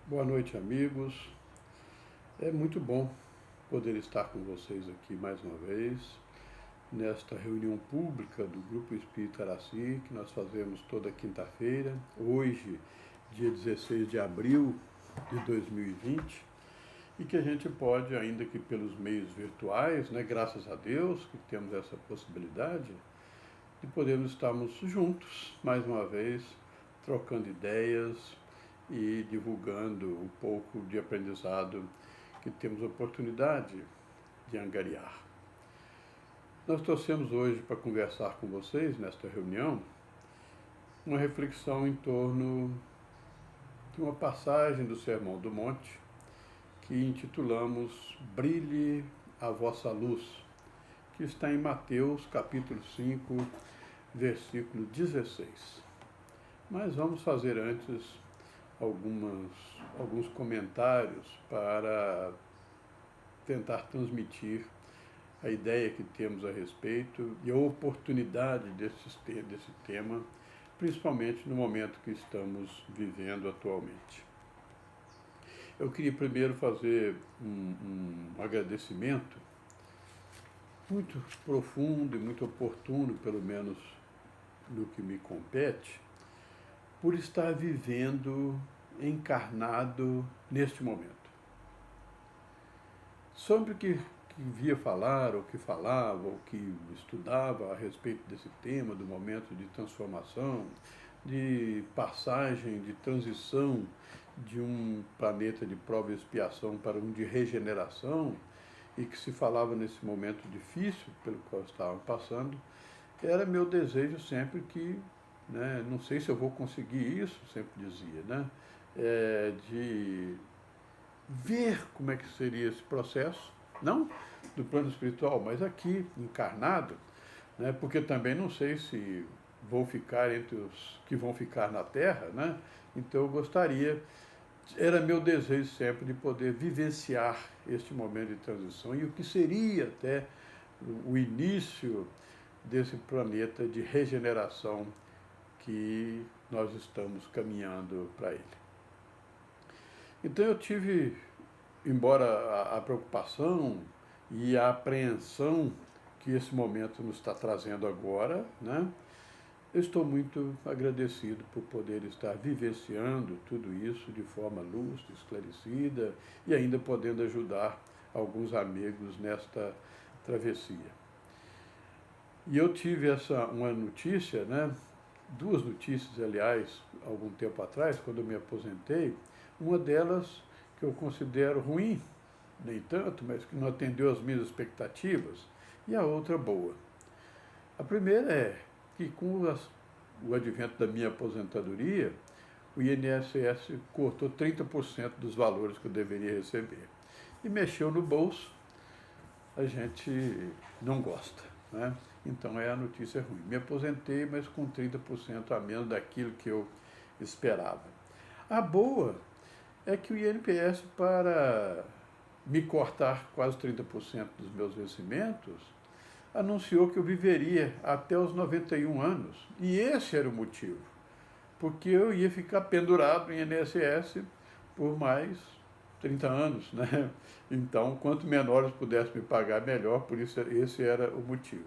Boa noite, amigos. É muito bom poder estar com vocês aqui mais uma vez, nesta reunião pública do Grupo Espírita Araci, que nós fazemos toda quinta-feira, hoje, dia 16 de abril de 2020, e que a gente pode, ainda que pelos meios virtuais, né, graças a Deus que temos essa possibilidade, de podermos estarmos juntos, mais uma vez, trocando ideias e divulgando um pouco de aprendizado que temos oportunidade de angariar. Nós trouxemos hoje para conversar com vocês, nesta reunião, uma reflexão em torno de uma passagem do Sermão do Monte que intitulamos Brilhe a vossa luz, que está em Mateus capítulo 5, versículo 16. Mas vamos fazer antes alguns comentários para tentar transmitir a ideia que temos a respeito e a oportunidade desse tema, principalmente no momento que estamos vivendo atualmente. Eu queria primeiro fazer um agradecimento muito profundo e muito oportuno, pelo menos no que me compete, por estar vivendo encarnado neste momento. Sempre que via falar, ou que falava, ou que estudava a respeito desse tema, do momento de transformação, de passagem, de transição de um planeta de prova e expiação para um de regeneração, e que se falava nesse momento difícil pelo qual estavam passando, era meu desejo sempre que, não sei se eu vou conseguir isso, sempre dizia, de ver como é que seria esse processo, não do plano espiritual, mas aqui, encarnado, porque também não sei se vou ficar entre os que vão ficar na Terra, então eu gostaria, era meu desejo sempre de poder vivenciar este momento de transição e o que seria até o início desse planeta de regeneração que nós estamos caminhando para ele. Então eu tive, embora a preocupação e a apreensão que esse momento nos está trazendo agora, eu estou muito agradecido por poder estar vivenciando tudo isso de forma lúcida, esclarecida e ainda podendo ajudar alguns amigos nesta travessia. E eu tive uma notícia, duas notícias, aliás, algum tempo atrás, quando eu me aposentei, uma delas que eu considero ruim, nem tanto, mas que não atendeu às minhas expectativas, e a outra boa. A primeira é que com o advento da minha aposentadoria, o INSS cortou 30% dos valores que eu deveria receber. E mexeu no bolso, a gente não gosta, Então é a notícia ruim. Me aposentei, mas com 30% a menos daquilo que eu esperava. A boa é que o INPS, para me cortar quase 30% dos meus vencimentos, anunciou que eu viveria até os 91 anos. E esse era o motivo, porque eu ia ficar pendurado em INSS por mais 30 anos, Então, quanto menores pudesse me pagar, melhor, por isso esse era o motivo.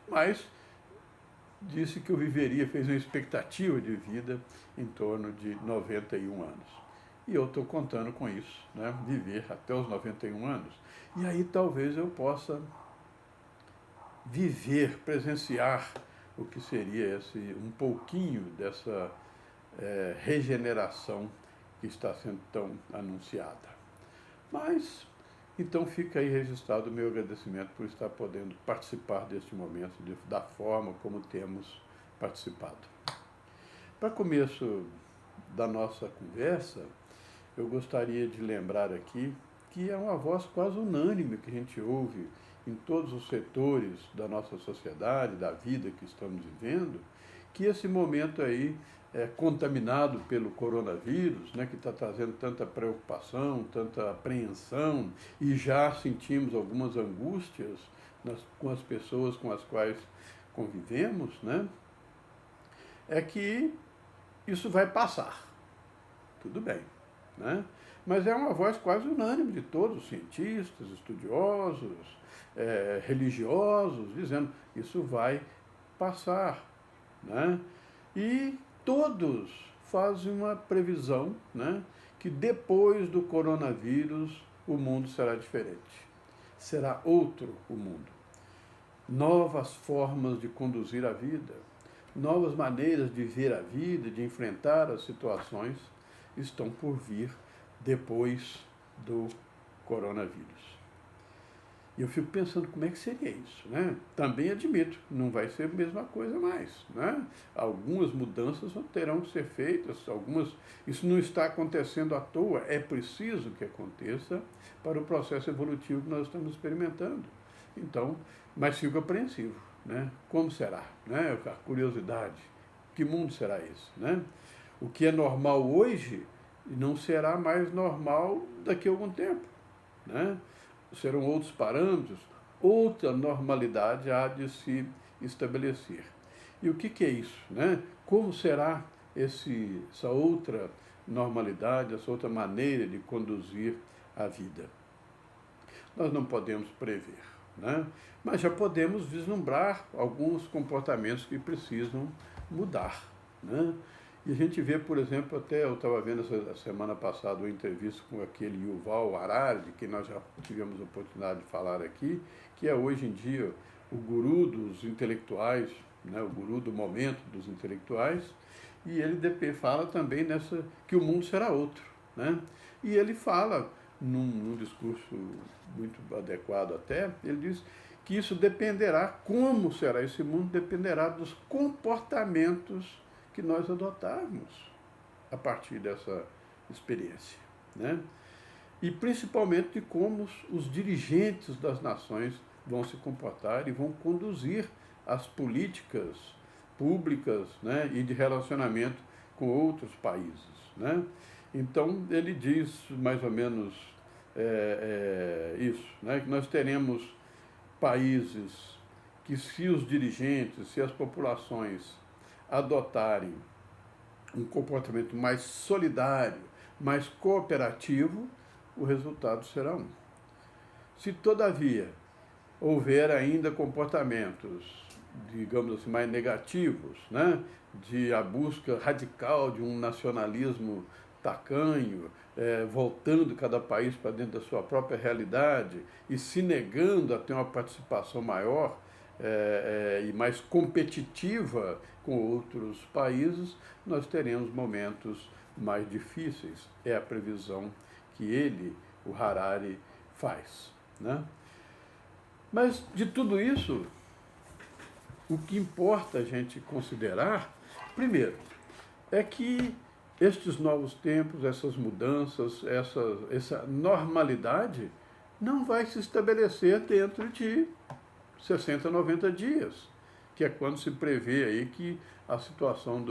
Mas disse que eu viveria, fez uma expectativa de vida em torno de 91 anos. E eu estou contando com isso, viver até os 91 anos. E aí talvez eu possa viver, presenciar o que seria um pouquinho dessa regeneração que está sendo tão anunciada. Mas, então fica aí registrado o meu agradecimento por estar podendo participar deste momento da forma como temos participado. Para começo da nossa conversa, eu gostaria de lembrar aqui que é uma voz quase unânime que a gente ouve em todos os setores da nossa sociedade, da vida que estamos vivendo, que esse momento aí é contaminado pelo coronavírus, que está trazendo tanta preocupação, tanta apreensão, e já sentimos algumas angústias com as pessoas com as quais convivemos, é que isso vai passar. Tudo bem, né? Mas é uma voz quase unânime de todos os cientistas, estudiosos, religiosos, dizendo isso vai passar, né? E todos fazem uma previsão, né, que depois do coronavírus o mundo será diferente. Será outro o mundo. Novas formas de conduzir a vida, novas maneiras de ver a vida, de enfrentar as situações estão por vir depois do coronavírus. E eu fico pensando como é que seria isso, né? Também admito, não vai ser a mesma coisa mais, né? Algumas mudanças terão que ser feitas, isso não está acontecendo à toa, é preciso que aconteça para o processo evolutivo que nós estamos experimentando. Então, mas fico apreensivo, né? Como será, né? A curiosidade, que mundo será esse, né? O que é normal hoje não será mais normal daqui a algum tempo, né? Serão outros parâmetros, outra normalidade há de se estabelecer. E o que é isso, né? Como será essa outra normalidade, essa outra maneira de conduzir a vida? Nós não podemos prever, né? Mas já podemos vislumbrar alguns comportamentos que precisam mudar, né? E a gente vê, por exemplo, até eu estava vendo essa semana passada uma entrevista com aquele Yuval Harari, de quem nós já tivemos a oportunidade de falar aqui, que é hoje em dia o guru dos intelectuais, né, o guru do momento dos intelectuais, e ele fala também que o mundo será outro, né? E ele fala, num discurso muito adequado até, ele diz que isso dependerá, como será esse mundo, dependerá dos comportamentos que nós adotarmos a partir dessa experiência, né? E principalmente de como os dirigentes das nações vão se comportar e vão conduzir as políticas públicas, né, e de relacionamento com outros países, né? Então ele diz mais ou menos isso, né, que nós teremos países que, se os dirigentes, se as populações adotarem um comportamento mais solidário, mais cooperativo, o resultado será um. Se, todavia, houver ainda comportamentos, digamos assim, mais negativos, né, de a busca radical de um nacionalismo tacanho, voltando cada país para dentro da sua própria realidade e se negando a ter uma participação maior e mais competitiva com outros países, nós teremos momentos mais difíceis. É a previsão que ele, o Harari, faz, né? Mas, de tudo isso, o que importa a gente considerar, primeiro, é que estes novos tempos, essas mudanças, essa normalidade, não vai se estabelecer dentro de 60, 90 dias, que é quando se prevê aí que a situação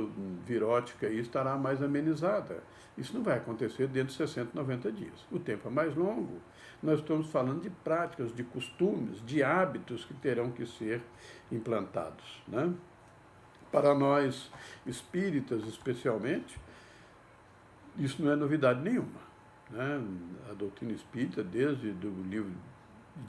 virótica aí estará mais amenizada. Isso não vai acontecer dentro de 60, 90 dias. O tempo é mais longo. Nós estamos falando de práticas, de costumes, de hábitos que terão que ser implantados, né? Para nós espíritas, especialmente, isso não é novidade nenhuma, né? A doutrina espírita, desde o livro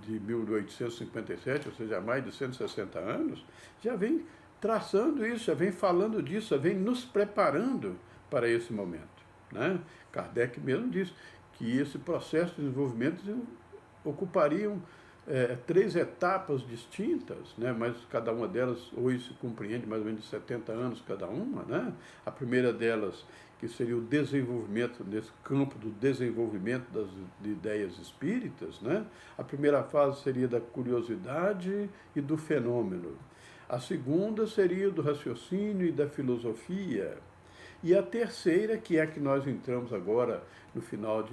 de 1857, ou seja, há mais de 160 anos, já vem traçando isso, já vem falando disso, já vem nos preparando para esse momento, né? Kardec mesmo diz que esse processo de desenvolvimento ocupariam 3 etapas distintas, né? Mas cada uma delas hoje se compreende mais ou menos de 70 anos cada uma, né? A primeira delas, que seria o desenvolvimento, nesse campo do desenvolvimento de ideias espíritas, né? A primeira fase seria da curiosidade e do fenômeno. A segunda seria do raciocínio e da filosofia. E a terceira, que é a que nós entramos agora no final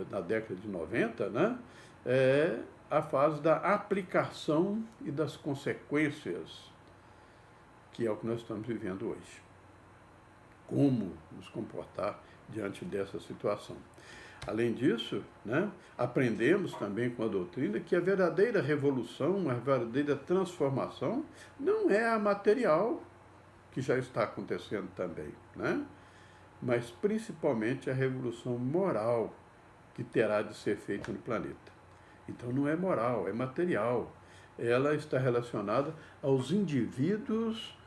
da década de 90, né? É a fase da aplicação e das consequências, que é o que nós estamos vivendo hoje. Como nos comportar diante dessa situação. Além disso, né, aprendemos também com a doutrina que a verdadeira revolução, a verdadeira transformação, não é a material, que já está acontecendo também, né? mas principalmente a revolução moral que terá de ser feita no planeta. Então não é moral, é material. Ela está relacionada aos indivíduos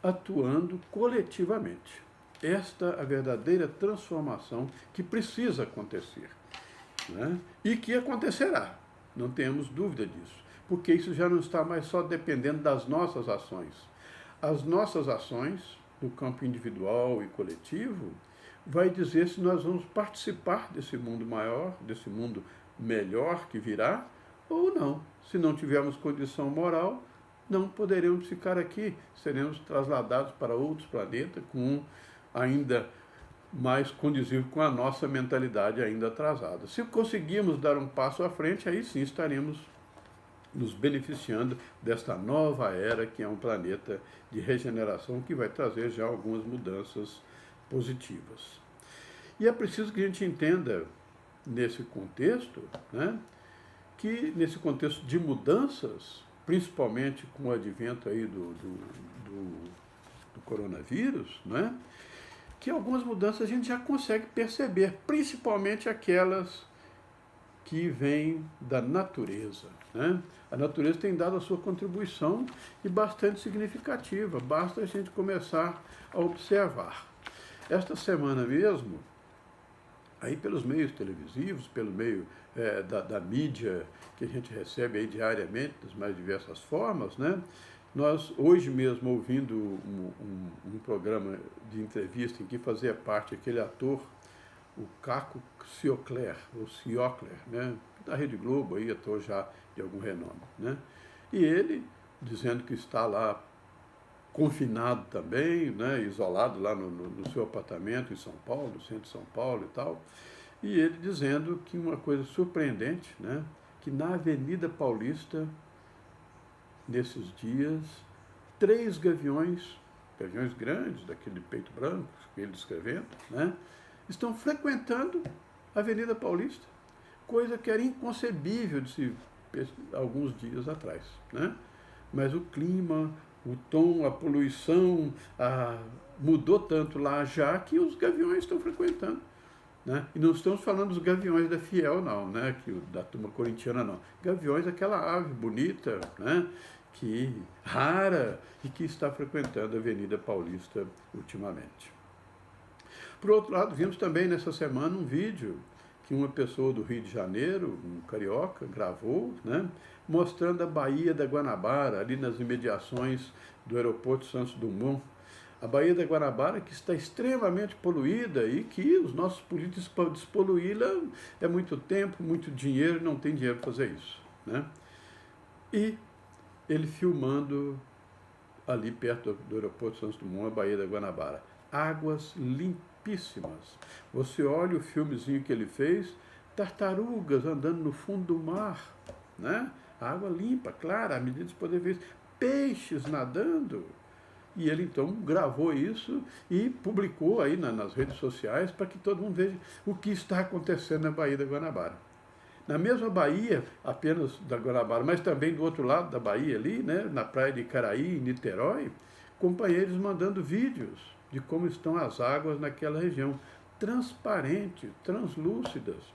atuando coletivamente. Esta é a verdadeira transformação que precisa acontecer, né? E que acontecerá, não temos dúvida disso, porque isso já não está mais só dependendo das nossas ações. As nossas ações, no campo individual e coletivo, vai dizer se nós vamos participar desse mundo maior, desse mundo melhor que virá, ou não. Se não tivermos condição moral, não poderemos ficar aqui, seremos trasladados para outros planetas com ainda mais condizível com a nossa mentalidade ainda atrasada. Se conseguirmos dar um passo à frente, aí sim estaremos nos beneficiando desta nova era, que é um planeta de regeneração que vai trazer já algumas mudanças positivas. E é preciso que a gente entenda, nesse contexto, né, que nesse contexto de mudanças, principalmente com o advento aí do coronavírus, né, que algumas mudanças a gente já consegue perceber, principalmente aquelas que vêm da natureza, né? A natureza tem dado a sua contribuição e bastante significativa, basta a gente começar a observar. Esta semana mesmo, aí pelos meios televisivos, pelo meio da mídia que a gente recebe aí diariamente, das mais diversas formas, né? Nós, hoje mesmo, ouvindo um programa de entrevista em que fazia parte aquele ator, o Caco Ciocler, ou Ciocler, né? Da Rede Globo, aí, ator já de algum renome, né? E ele, dizendo que está lá confinado também, né? Isolado lá no seu apartamento em São Paulo, no centro de São Paulo e tal, e ele dizendo que uma coisa surpreendente, né? Que na Avenida Paulista, nesses dias, 3 gaviões grandes, daquele peito branco, ele descrevendo, né, estão frequentando a Avenida Paulista, coisa que era inconcebível de se alguns dias atrás, né? Mas o clima, o tom, a poluição mudou tanto lá já que os gaviões estão frequentando. Né? E não estamos falando dos gaviões da Fiel, não, né? Da turma corintiana, não. Gaviões, aquela ave bonita, né? Que rara e que está frequentando a Avenida Paulista ultimamente. Por outro lado, vimos também nessa semana um vídeo que uma pessoa do Rio de Janeiro, um carioca, gravou, né? Mostrando a Baía da Guanabara, ali nas imediações do aeroporto Santos Dumont. A Baía da Guanabara, que está extremamente poluída e que os nossos políticos, para despoluí-la, é muito tempo, muito dinheiro, não tem dinheiro para fazer isso, né? E ele filmando ali perto do aeroporto Santos Dumont, a Baía da Guanabara. Águas limpíssimas. Você olha o filmezinho que ele fez, tartarugas andando no fundo do mar, né? Água limpa, clara, à medida de poder ver isso. Peixes nadando. E ele então gravou isso e publicou aí nas redes sociais para que todo mundo veja o que está acontecendo na Baía da Guanabara. Na mesma Baía, apenas da Guanabara, mas também do outro lado da Baía ali, né, na praia de Caraí, em Niterói, companheiros mandando vídeos de como estão as águas naquela região, transparentes, translúcidas.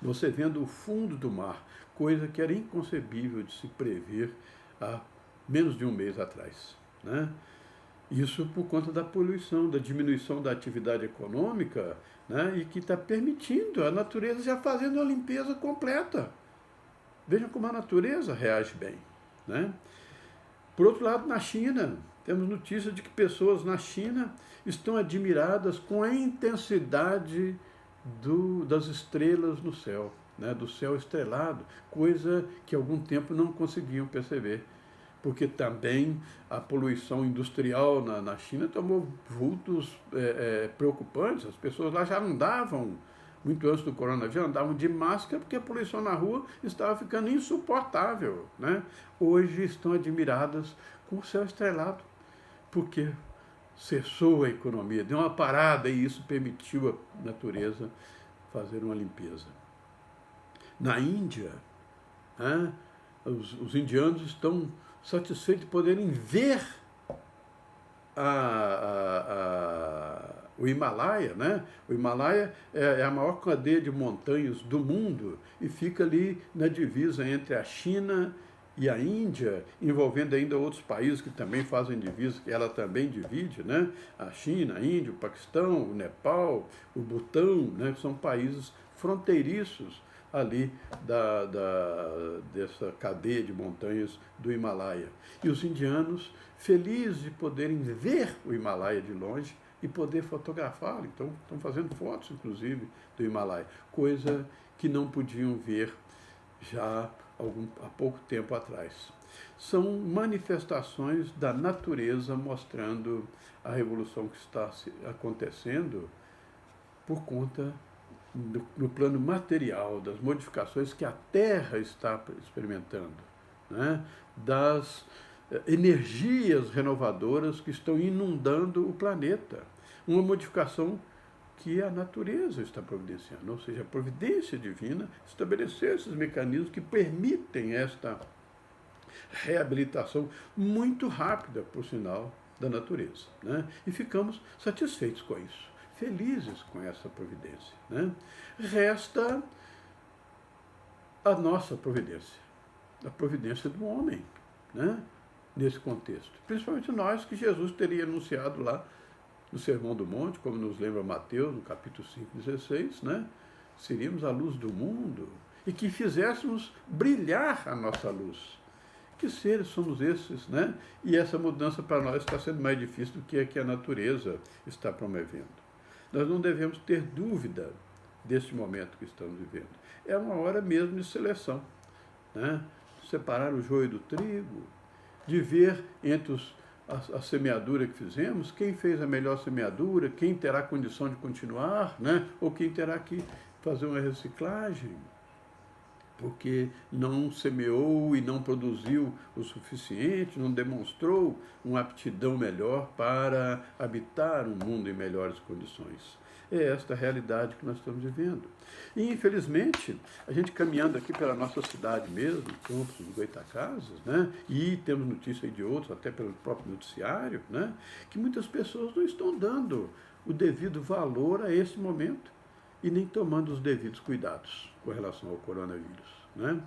Você vendo o fundo do mar, coisa que era inconcebível de se prever há menos de um mês atrás, né? Isso por conta da poluição, da diminuição da atividade econômica, né? E que está permitindo a natureza já fazendo a limpeza completa. Vejam como a natureza reage bem, né? Por outro lado, na China, temos notícia de que pessoas na China estão admiradas com a intensidade das estrelas no céu, né? Do céu estrelado, coisa que há algum tempo não conseguiam perceber, porque também a poluição industrial na China tomou vultos preocupantes. As pessoas lá já andavam, muito antes do coronavírus, andavam de máscara porque a poluição na rua estava ficando insuportável, né? Hoje estão admiradas com o céu estrelado, porque cessou a economia, deu uma parada e isso permitiu à natureza fazer uma limpeza. Na Índia, né, os indianos estão satisfeitos de poderem ver O Himalaia, né? O Himalaia é a maior cadeia de montanhas do mundo e fica ali na divisa entre a China e a Índia, envolvendo ainda outros países que também fazem divisa, que ela também divide, né? A China, a Índia, o Paquistão, o Nepal, o Butão, né? São países fronteiriços ali dessa cadeia de montanhas do Himalaia. E os indianos, felizes de poderem ver o Himalaia de longe e poder fotografá-lo. Então, estão fazendo fotos, inclusive, do Himalaia, coisa que não podiam ver já há pouco tempo atrás. São manifestações da natureza mostrando a revolução que está acontecendo por conta no plano material, das modificações que a Terra está experimentando, né? Das energias renovadoras que estão inundando o planeta. Uma modificação que a natureza está providenciando, ou seja, a providência divina estabeleceu esses mecanismos que permitem esta reabilitação muito rápida, por sinal, da natureza, né? E ficamos satisfeitos com isso, felizes com essa providência, né? Resta a nossa providência, a providência do homem, né? Nesse contexto. Principalmente nós que Jesus teria anunciado lá no Sermão do Monte, como nos lembra Mateus, no capítulo 5,16, né? Seríamos a luz do mundo e que fizéssemos brilhar a nossa luz. Que seres somos esses, né? E essa mudança para nós está sendo mais difícil do que a natureza está promovendo. Nós não devemos ter dúvida deste momento que estamos vivendo. É uma hora mesmo de seleção, né? Separar o joio do trigo, de ver entre a semeadura que fizemos, quem fez a melhor semeadura, quem terá condição de continuar, né? Ou quem terá que fazer uma reciclagem, porque não semeou e não produziu o suficiente, não demonstrou uma aptidão melhor para habitar um mundo em melhores condições. É esta a realidade que nós estamos vivendo. E, infelizmente, a gente caminhando aqui pela nossa cidade mesmo, Campos dos Goytacazes, né? E temos notícia de outros, até pelo próprio noticiário, né? Que muitas pessoas não estão dando o devido valor a esse momento e nem tomando os devidos cuidados com relação ao coronavírus, né?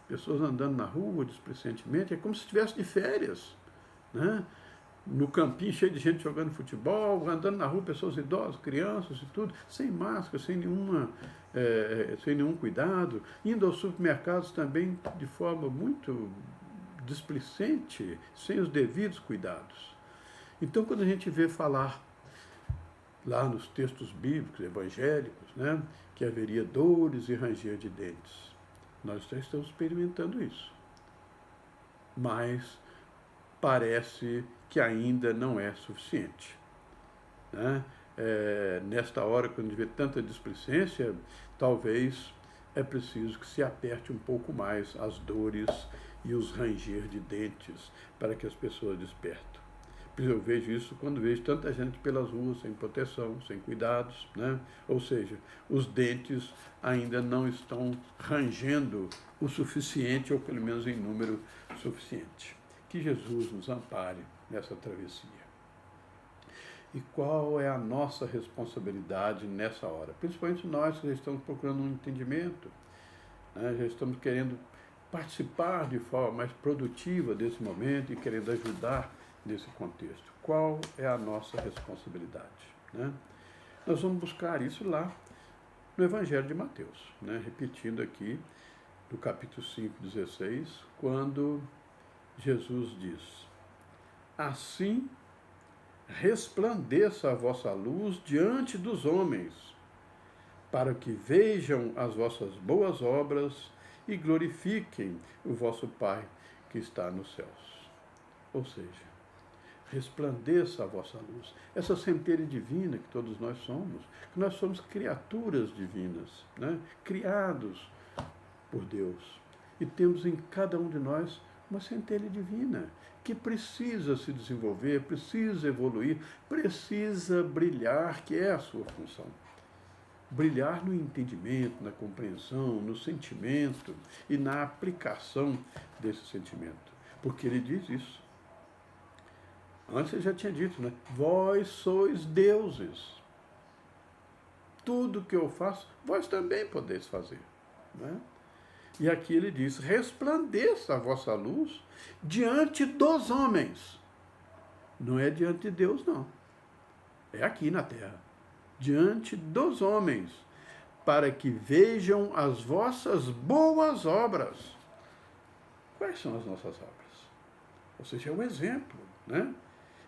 Pessoas andando na rua displicentemente, é como se estivesse de férias, né? No campinho cheio de gente jogando futebol, andando na rua, pessoas idosas, crianças e tudo, sem máscara, sem nenhum cuidado, indo aos supermercados também de forma muito displicente, sem os devidos cuidados. Então, quando a gente vê falar lá nos textos bíblicos, evangélicos, né, que haveria dores e ranger de dentes, nós já estamos experimentando isso. Mas parece que ainda não é suficiente, né? Nesta hora, quando a gente vê tanta displicência, talvez é preciso que se aperte um pouco mais as dores e os ranger de dentes para que as pessoas despertem. Eu vejo isso quando vejo tanta gente pelas ruas sem proteção, sem cuidados, né? Ou seja, os dentes ainda não estão rangendo o suficiente, ou pelo menos em número suficiente. Que Jesus nos ampare nessa travessia. E qual é a nossa responsabilidade nessa hora? Principalmente nós que já estamos procurando um entendimento, né? Já estamos querendo participar de forma mais produtiva desse momento e querendo ajudar nesse contexto. Qual é a nossa responsabilidade, né? Nós vamos buscar isso lá no Evangelho de Mateus, né? Repetindo aqui, do capítulo 5,16, quando Jesus diz: assim resplandeça a vossa luz diante dos homens, para que vejam as vossas boas obras e glorifiquem o vosso Pai que está nos céus. Ou seja, resplandeça a vossa luz. Essa centelha divina que todos nós somos criaturas divinas, né? Criados por Deus. E temos em cada um de nós uma centelha divina que precisa se desenvolver, precisa evoluir, precisa brilhar, que é a sua função. Brilhar no entendimento, na compreensão, no sentimento e na aplicação desse sentimento. Porque ele diz isso. Antes ele já tinha dito, né? Vós sois deuses. tudo que eu faço, vós também podeis fazer. Né? E aqui ele diz, resplandeça a vossa luz diante dos homens. Não é diante de Deus, não. É aqui na terra. Diante dos homens, para que vejam as vossas boas obras. Quais são as nossas obras? Ou seja, é um exemplo, né?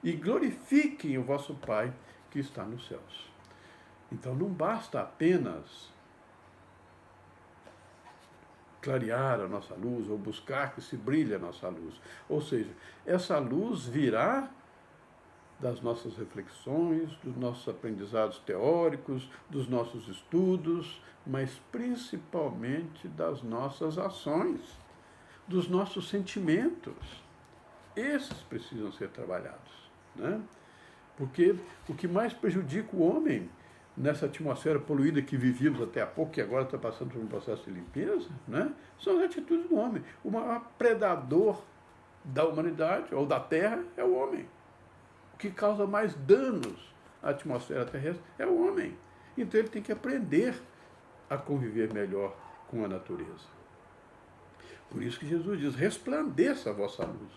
E glorifiquem o vosso Pai que está nos céus. Então não basta apenas clarear a nossa luz ou buscar que se brilhe a nossa luz. Ou seja, essa luz virá das nossas reflexões, dos nossos aprendizados teóricos, dos nossos estudos, mas principalmente das nossas ações, dos nossos sentimentos. Esses precisam ser trabalhados, né? Porque o que mais prejudica o homem nessa atmosfera poluída que vivíamos até há pouco, que agora está passando por um processo de limpeza, né? São as atitudes do homem. O maior predador da humanidade, ou da terra, é o homem. O que causa mais danos à atmosfera terrestre é o homem. Então ele tem que aprender a conviver melhor com a natureza. Por isso que Jesus diz, resplandeça a vossa luz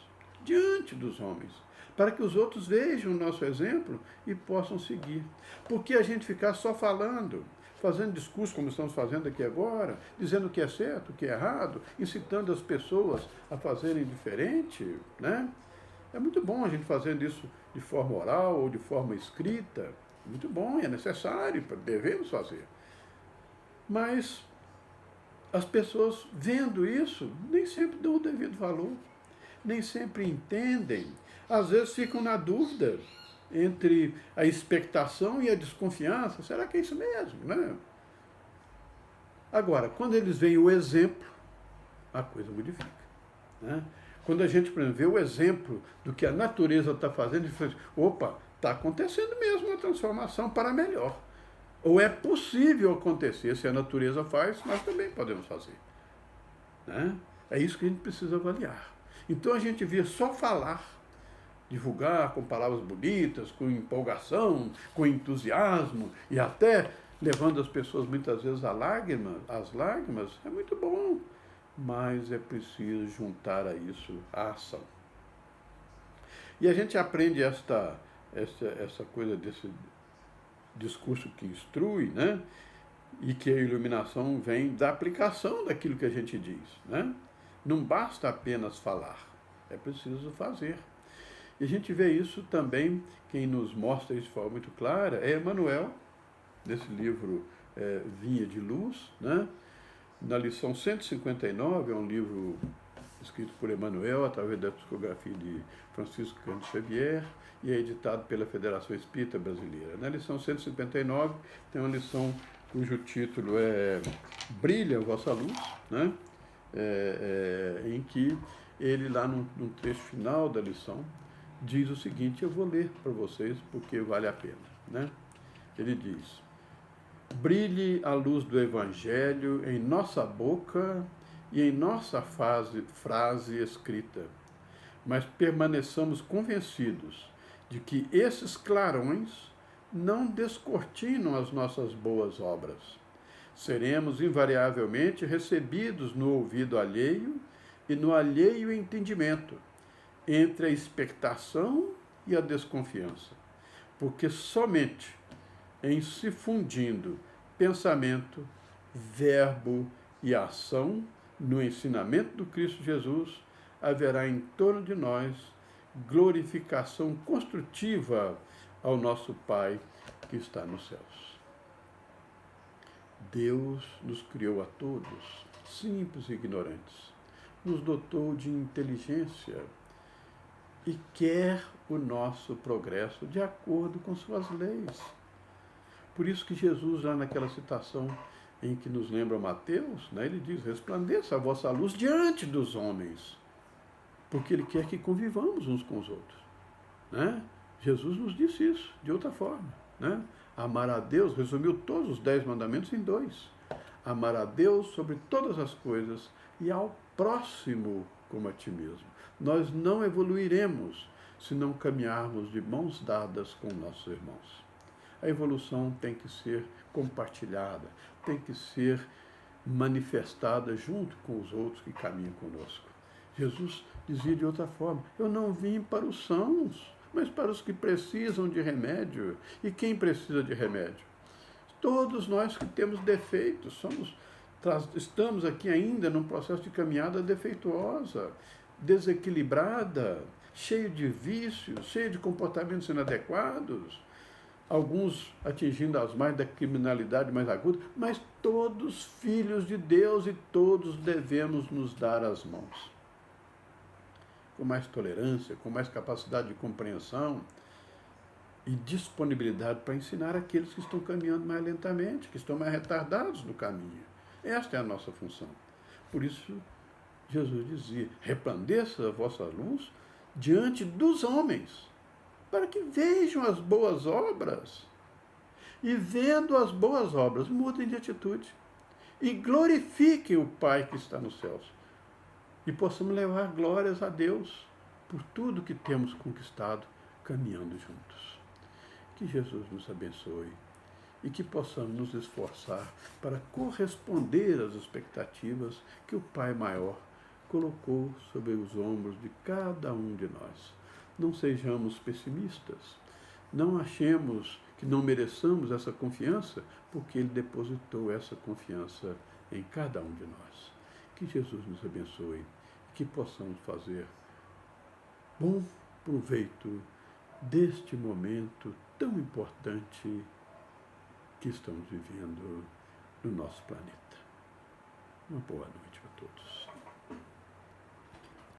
diante dos homens, para que os outros vejam o nosso exemplo e possam seguir. Porque a gente ficar só falando, fazendo discurso como estamos fazendo aqui agora, dizendo o que é certo, o que é errado, incitando as pessoas a fazerem diferente, né? É muito bom a gente fazendo isso de forma oral ou de forma escrita. Muito bom, é necessário, devemos fazer. Mas as pessoas vendo isso nem sempre dão o devido valor, nem sempre entendem. Às vezes ficam na dúvida entre a expectação e a desconfiança. Será que é isso mesmo, né? Agora, quando eles veem o exemplo, a coisa modifica, né? Quando a gente, por exemplo, vê o exemplo do que a natureza está fazendo, a gente fala, opa, está acontecendo mesmo uma transformação para melhor. Ou é possível acontecer, se a natureza faz, nós também podemos fazer. Né? É isso que a gente precisa avaliar. Então a gente vê só falar, divulgar com palavras bonitas, com empolgação, com entusiasmo, e até levando as pessoas muitas vezes às lágrimas, é muito bom. Mas é preciso juntar a isso a ação. E a gente aprende essa coisa desse discurso que instrui, né? E que a iluminação vem da aplicação daquilo que a gente diz, né? Não basta apenas falar, é preciso fazer. E a gente vê isso também, quem nos mostra isso de forma muito clara, é Emmanuel, nesse livro Vinha de Luz, né? Na lição 159, é um livro escrito por Emmanuel, através da psicografia de Francisco Cândido Xavier, e é editado pela Federação Espírita Brasileira. Na lição 159, tem uma lição cujo título é Brilha a Vossa Luz, né? Em que ele, lá no trecho final da lição, diz o seguinte, eu vou ler para vocês, porque vale a pena, né? Ele diz, brilhe a luz do Evangelho em nossa boca e em nossa frase escrita, mas permaneçamos convencidos de que esses clarões não descortinam as nossas boas obras. Seremos invariavelmente recebidos no ouvido alheio e no alheio entendimento, entre a expectação e a desconfiança, porque somente em se fundindo pensamento, verbo e ação no ensinamento do Cristo Jesus, haverá em torno de nós glorificação construtiva ao nosso Pai que está nos céus. Deus nos criou a todos, simples e ignorantes, nos dotou de inteligência e quer o nosso progresso de acordo com suas leis. Por isso que Jesus, lá naquela citação em que nos lembra Mateus, né, ele diz, resplandeça a vossa luz diante dos homens, porque ele quer que convivamos uns com os outros. Né? Jesus nos disse isso, de outra forma. Né? Amar a Deus, resumiu todos os 10 mandamentos em 2. Amar a Deus sobre todas as coisas e ao próximo como a ti mesmo. Nós não evoluiremos se não caminharmos de mãos dadas com nossos irmãos. A evolução tem que ser compartilhada, tem que ser manifestada junto com os outros que caminham conosco. Jesus dizia de outra forma: eu não vim para os sãos, mas para os que precisam de remédio. E quem precisa de remédio? Todos nós que temos defeitos, estamos aqui ainda num processo de caminhada defeituosa, desequilibrada, cheio de vícios, cheio de comportamentos inadequados, alguns atingindo as margens da criminalidade mais aguda, mas todos filhos de Deus e todos devemos nos dar as mãos. Com mais tolerância, com mais capacidade de compreensão e disponibilidade para ensinar aqueles que estão caminhando mais lentamente, que estão mais retardados no caminho. Esta é a nossa função. Por isso, Jesus dizia: resplandeça a vossa luz diante dos homens, para que vejam as boas obras. E vendo as boas obras, mudem de atitude. E glorifiquem o Pai que está nos céus. E possamos levar glórias a Deus por tudo que temos conquistado caminhando juntos. Que Jesus nos abençoe e que possamos nos esforçar para corresponder às expectativas que o Pai maior colocou sobre os ombros de cada um de nós. Não sejamos pessimistas, não achemos que não mereçamos essa confiança, porque Ele depositou essa confiança em cada um de nós. Que Jesus nos abençoe e que possamos fazer bom proveito deste momento tão importante que estamos vivendo no nosso planeta. Uma boa noite a todos.